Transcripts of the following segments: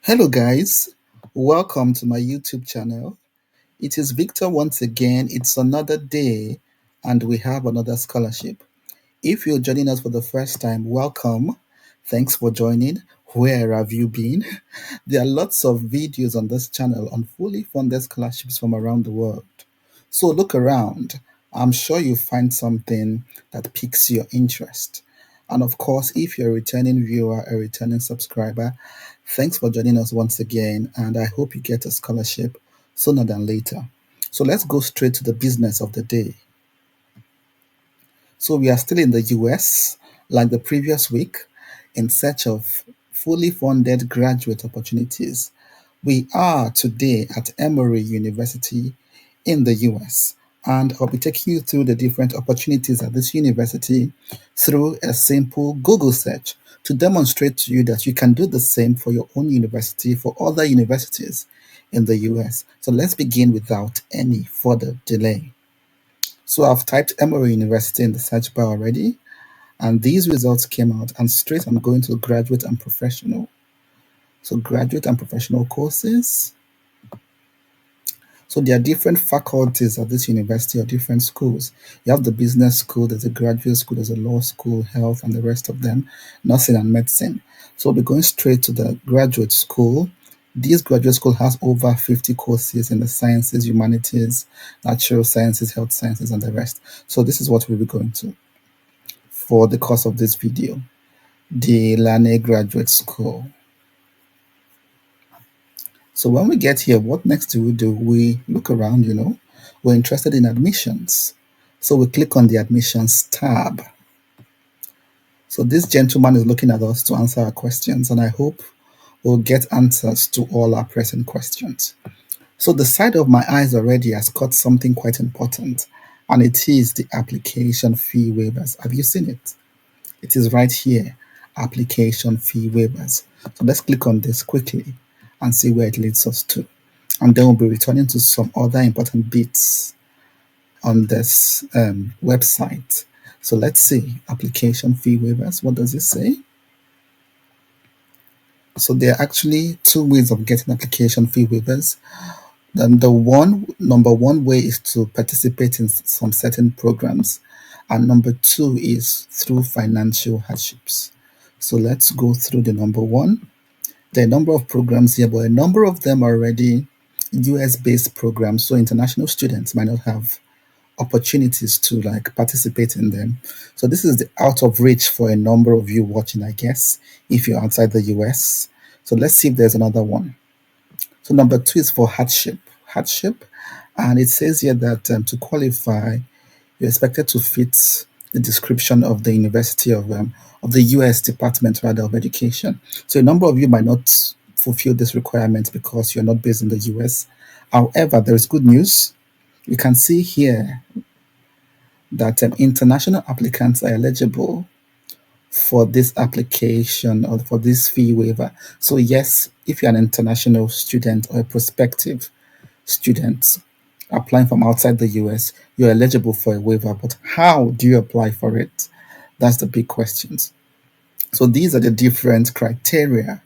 Hello, guys. Welcome to my YouTube channel. It is Victor once again. It's another day, and we have another scholarship. If you're joining us for the first time, welcome. Thanks for joining. Where have you been? There are lots of videos on this channel on fully funded scholarships from around the world. So look around. I'm sure you find something that piques your interest. And of course, if you're a returning viewer, a returning subscriber, thanks for joining us once again. And I hope you get a scholarship sooner than later. So let's go straight to the business of the day. So we are still in the US, like the previous week, in search of fully funded graduate opportunities. We are today at Emory University in the US, and I'll be taking you through the different opportunities at this university through a simple Google search to demonstrate to you that you can do the same for your own university, for other universities in the US. So let's begin without any further delay. So I've typed Emory University in the search bar already, and these results came out. And straight I'm going to graduate and professional. So graduate and professional courses. So there are different faculties at this university or different schools. You have the business school, there's a graduate school, there's a law school, health, and the rest of them, nursing and medicine. So we'll be going straight to the graduate school. This graduate school has over 50 courses in the sciences, humanities, natural sciences, health sciences, and the rest. So this is what we'll be going to for the course of this video. The Lane Graduate School. So when we get here, what next do? We look around, we're interested in admissions. So we click on the admissions tab. So this gentleman is looking at us to answer our questions, and I hope we'll get answers to all our pressing questions. So the side of my eyes already has caught something quite important, and it is the application fee waivers. Have you seen it? It is right here, application fee waivers. So let's click on this quickly and see where it leads us to. And then we'll be returning to some other important bits on this website. So let's see, application fee waivers. What does it say? So there are actually two ways of getting application fee waivers. Then the number one way is to participate in some certain programs, and number two is through financial hardships. So let's go through the number one. There are a number of programs here, but a number of them are already US-based programs, so international students might not have opportunities to participate in them. So this is the out of reach for a number of you watching, I guess, if you're outside the US. So let's see if there's another one. So number two is for hardship, and it says here that to qualify, you're expected to fit the description of the University of the U.S. Department rather of Education. So a number of you might not fulfill this requirement because you're not based in the U.S. However, there is good news. You can see here that international applicants are eligible for this application or for this fee waiver. So yes, if you're an international student or a prospective student applying from outside the US, you're eligible for a waiver. But how do you apply for it? That's the big questions. So these are the different criteria.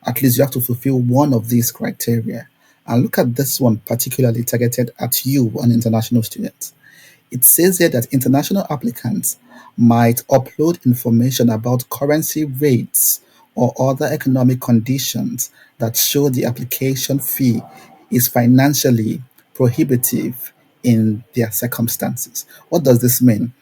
At least you have to fulfill one of these criteria. And look at this one particularly targeted at you, an international student. It says here that international applicants might upload information about currency rates or other economic conditions that show the application fee is financially prohibitive in their circumstances. What does this mean?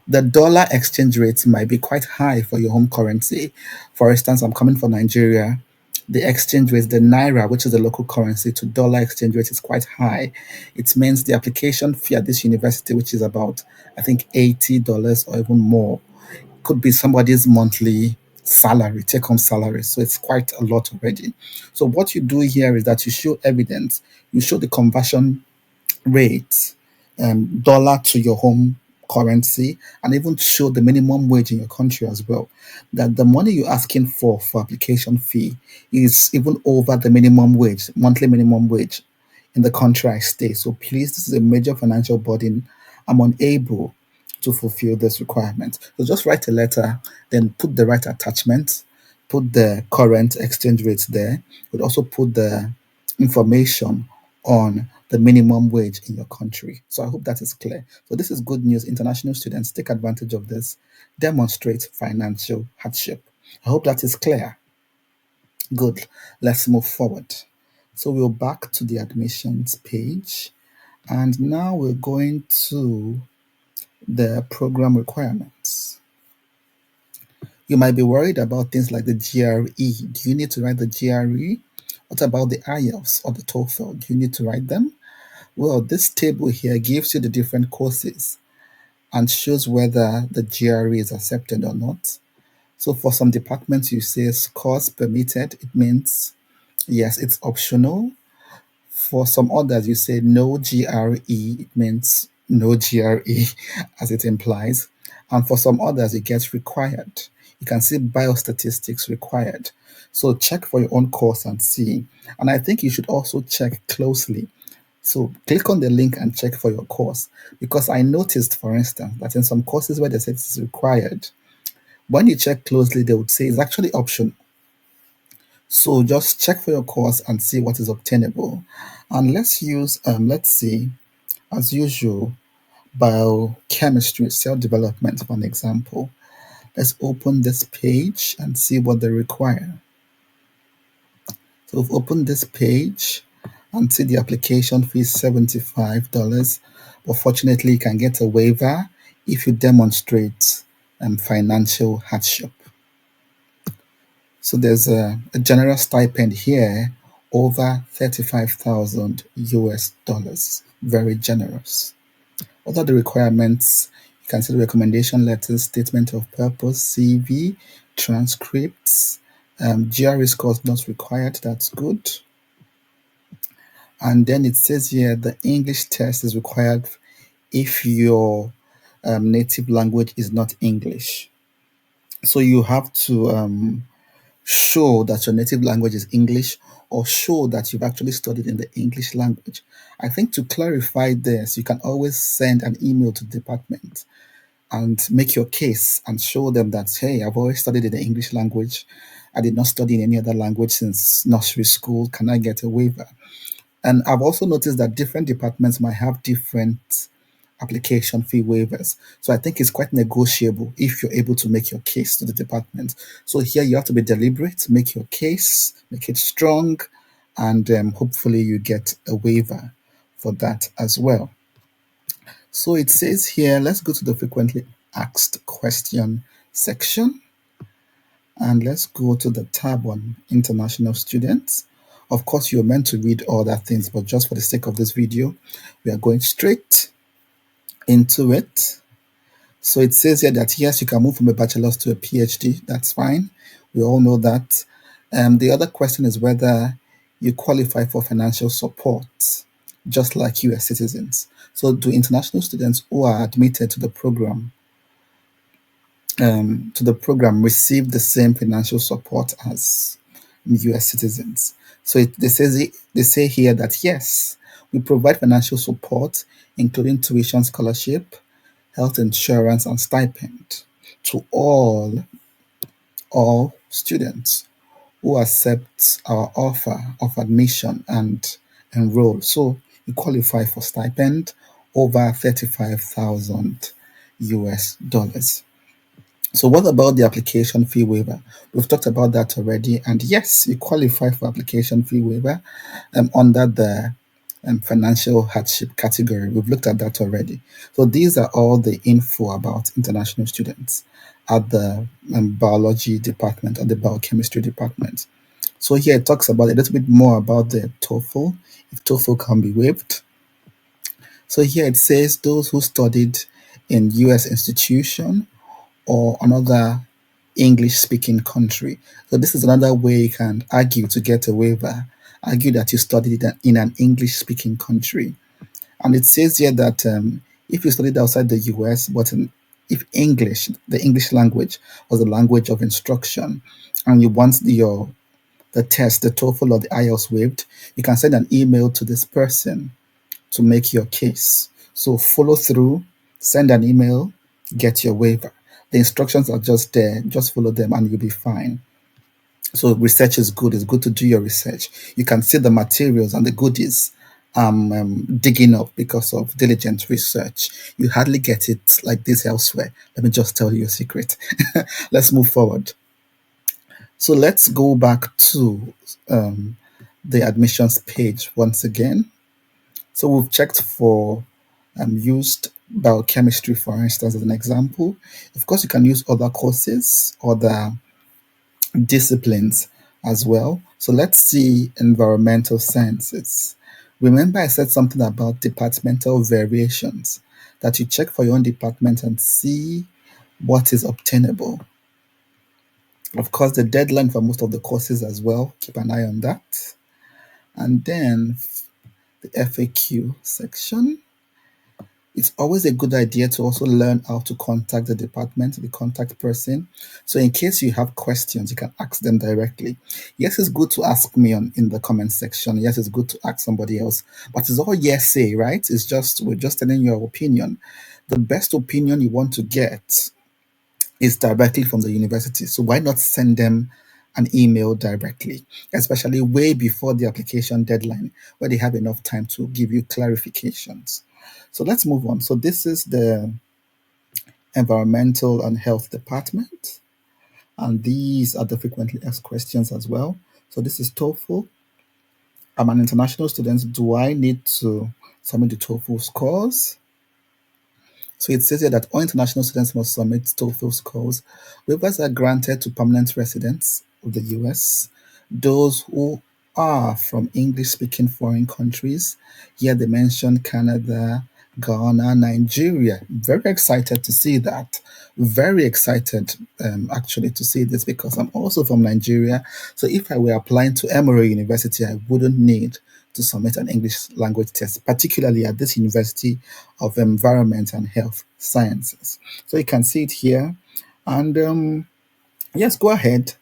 The dollar exchange rate might be quite high for your home currency. For instance, I'm coming from Nigeria. The exchange rate, the naira, which is the local currency, to dollar exchange rate is quite high. It means the application fee at this university, which is about, I think, $80 or even more, could be somebody's monthly salary, take home salary. So it's quite a lot already. So what you do here is that you show evidence, you show the conversion rate, dollar to your home currency, and even show the minimum wage in your country as well. That the money you're asking for application fee is even over the minimum wage, monthly minimum wage in the country I stay. So please, this is a major financial burden. I'm unable to fulfill this requirement. So just write a letter, then put the right attachment, put the current exchange rates there. We'd also put the information on the minimum wage in your country. So I hope that is clear. So this is good news. International students, take advantage of this. Demonstrate financial hardship. I hope that is clear. Good. Let's move forward. So we're back to the admissions page. And now we're going to the program requirements. You might be worried about things like the GRE. Do you need to write the GRE? What about the IELTS or the TOEFL? Do you need to write them? Well, this table here gives you the different courses and shows whether the GRE is accepted or not. So for some departments, you say course permitted. It means, yes, it's optional. For some others, you say no GRE. It means no GRE, as it implies. And for some others, it gets required. You can see biostatistics required. So check for your own course and see. And I think you should also check closely. So click on the link and check for your course. Because I noticed, for instance, that in some courses where they said it's required, when you check closely, they would say it's actually optional. So just check for your course and see what is obtainable. And let's use, let's see, as usual, biochemistry, cell development for an example. Let's open this page and see what they require. So we've opened this page and see the application fee is $75. But fortunately, you can get a waiver if you demonstrate financial hardship. So there's a general stipend here over 35,000 US dollars. Very generous. What are the requirements? You can see the recommendation letters, statement of purpose, CV, transcripts, GRE scores not required. That's good. And then it says here the English test is required if your native language is not English. So you have to show that your native language is English or show that you've actually studied in the English language. I think to clarify this, you can always send an email to the department and make your case and show them that, hey, I've always studied in the English language. I did not study in any other language since nursery school. Can I get a waiver? And I've also noticed that different departments might have different application fee waivers. So I think it's quite negotiable if you're able to make your case to the department. So here you have to be deliberate, make your case, make it strong, and hopefully you get a waiver for that as well. So it says here, let's go to the frequently asked question section. And let's go to the tab on international students. Of course, you're meant to read all that things, but just for the sake of this video, we are going straight into it. So it says here that yes, you can move from a bachelor's to a PhD. That's fine. We all know that. The other question is whether you qualify for financial support, just like US citizens. So do international students who are admitted to the program receive the same financial support as US citizens? So they say here that yes, we provide financial support, including tuition scholarship, health insurance, and stipend to all students who accept our offer of admission and enroll. So you qualify for stipend over 35,000 US dollars. So what about the application fee waiver? We've talked about that already. And yes, you qualify for application fee waiver under the financial hardship category. We've looked at that already. So these are all the info about international students at the biology department or the biochemistry department. So here it talks about a little bit more about the TOEFL, if TOEFL can be waived. So here it says those who studied in US institution or another English speaking country. So this is another way you can argue to get a waiver. Argue that you studied in an English speaking country. And it says here that if you studied outside the US, but if English, the English language, was the language of instruction, and you want the test, the TOEFL or the IELTS waived, you can send an email to this person to make your case. So follow through, send an email, get your waiver. The instructions are just there. Just follow them and you'll be fine. So research is good. It's good to do your research. You can see the materials and the goodies digging up because of diligent research. You hardly get it like this elsewhere. Let me just tell you a secret. Let's move forward. So let's go back to um, the admissions page once again. So we've checked for used biochemistry, for instance, as an example. Of course, you can use other courses, other disciplines as well. So let's see environmental sciences. Remember, I said something about departmental variations, that you check for your own department and see what is obtainable. Of course, the deadline for most of the courses as well, keep an eye on that. And then the FAQ section. It's always a good idea to also learn how to contact the department, the contact person. So in case you have questions, you can ask them directly. Yes, it's good to ask me in the comment section. Yes, it's good to ask somebody else. But it's all yes say, right? It's just we're just telling your opinion. The best opinion you want to get is directly from the university. So why not send them an email directly, especially way before the application deadline, where they have enough time to give you clarifications. So let's move on. So this is the environmental and health department, and these are the frequently asked questions as well. So this is TOEFL. I'm an international student. Do I need to submit the TOEFL scores? So it says here that all international students must submit TOEFL scores. Waivers are granted to permanent residents of the US, those who are from English speaking foreign countries. Here they mention Canada, Ghana, Nigeria. Very excited to see that. Very excited actually to see this because I'm also from Nigeria. So if I were applying to Emory University, I wouldn't need to submit an English language test, particularly at this University of Environment and Health Sciences. So you can see it here. And yes, go ahead,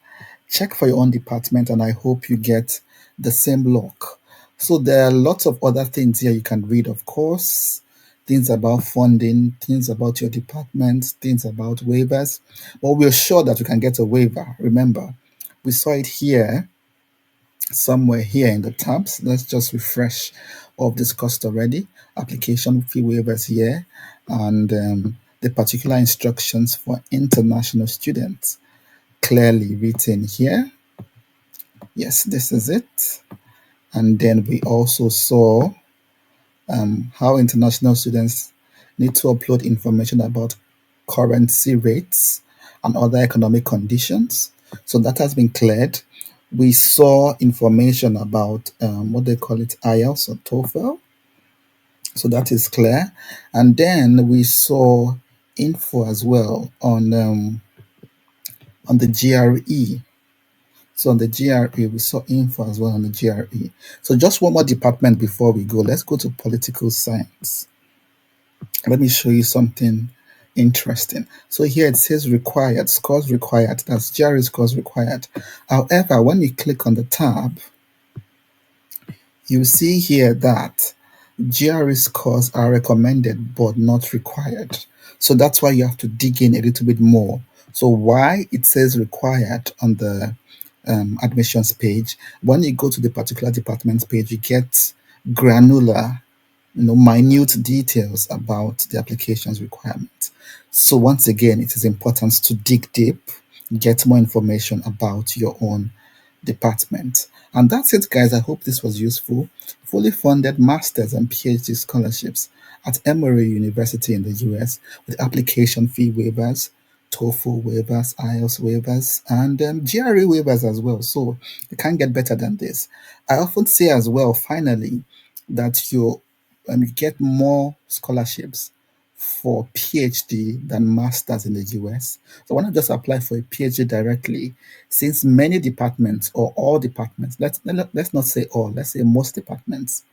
check for your own department, and I hope you get the same luck. So there are lots of other things here you can read, of course. Things about funding, things about your department, things about waivers. But we're sure that you can get a waiver. Remember, we saw it here somewhere here in the tabs. Let's just refresh what I've discussed already. Application fee waivers here, and the particular instructions for international students clearly written here. Yes, this is it. And then we also saw how international students need to upload information about currency rates and other economic conditions. So that has been cleared. We saw information about what they call it, IELTS or TOEFL. So that is clear. And then we saw info as well on the GRE. So on the GRE, we saw info as well on the GRE. So just one more department before we go. Let's go to political science. Let me show you something interesting. So here it says required, scores required. That's GRE scores required. However, when you click on the tab, you see here that GRE scores are recommended but not required. So that's why you have to dig in a little bit more. So why it says required on the admissions page, when you go to the particular department page, you get granular, minute details about the application's requirements. So once again, it is important to dig deep, get more information about your own department. And that's it, guys. I hope this was useful. Fully funded master's and PhD scholarships at Emory University in the US with application fee waivers, TOEFL waivers, IELTS waivers, and GRE waivers as well. So you can't get better than this. I often say as well, finally, that you get more scholarships for PhD than masters in the US. So why not just apply for a PhD directly, since many departments or all departments, let's not say all, let's say most departments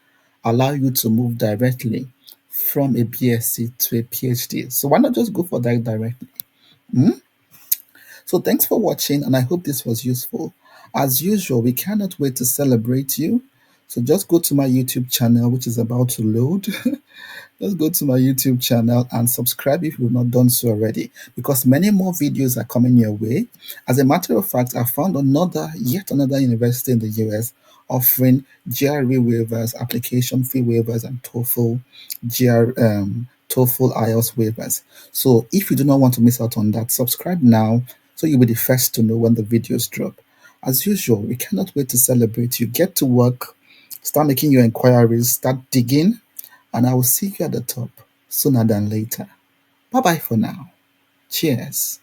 allow you to move directly from a BSc to a PhD. So why not just go for that directly? So thanks for watching, and I hope this was useful. As usual, we cannot wait to celebrate you. So just go to my YouTube channel, which is about to load. Just go to my YouTube channel and subscribe if you've not done so already, because many more videos are coming your way. As a matter of fact, I found yet another university in the US offering GRE waivers, application fee waivers, and TOEFL IELTS waivers. So if you do not want to miss out on that, subscribe now so you'll be the first to know when the videos drop. As usual, we cannot wait to celebrate you. Get to work, start making your inquiries, start digging, and I will see you at the top sooner than later. Bye bye for now. Cheers.